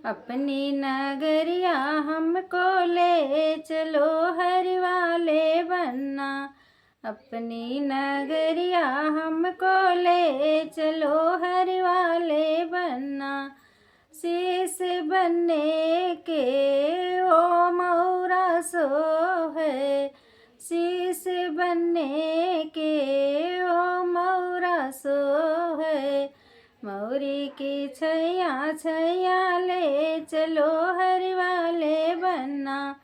अपनी नगरिया हमको ले चलो हरि वाले बनना। अपनी नगरिया हमको ले चलो हरि वाले बनना। शीश बनने के ओ मौरा सो है। शीश बनने के ओ मौरा सो है। मौरी की छैया छैया ले चलो हरि वाले बनना।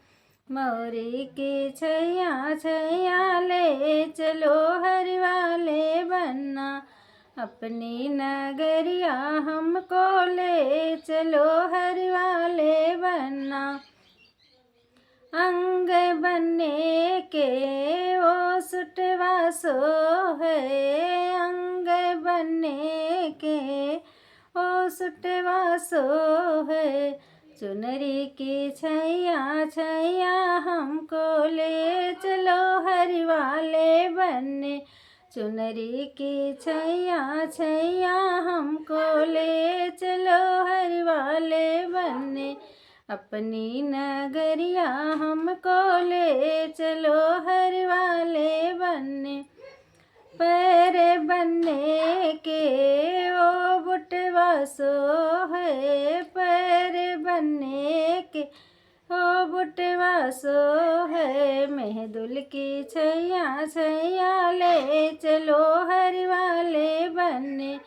मौरी की छैया छैया ले चलो हरि वाले बनना। अपनी नगरिया हमको ले चलो हरि वाले बनना। अंग बनने के ओ सुटवा सो है। अंग बनने के ओ सुटवा सो है। चुनरी की छैया छैया हमको ले चलो हरि वाले बनने। चुनरी की छैया छैया हमको ले चलो हरि वाले बनने। अपनी नगरिया हमको ले चलो हरि वाले बनने। पैर बनने के ओ बुटवा सो है। पैर बनने के ओ बुटवा सो है। मेहदुल की छैया छैया ले चलो हरि वाले बनने।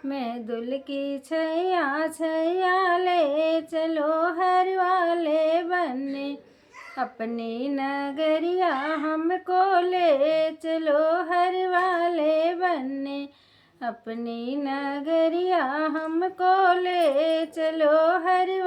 मेहदुल की छैया छैया ले चलो हरि वाले बनने। अपनी नगरिया हमको ले चलो हरि वाले बनने। अपनी नगरिया हमको ले चलो हरि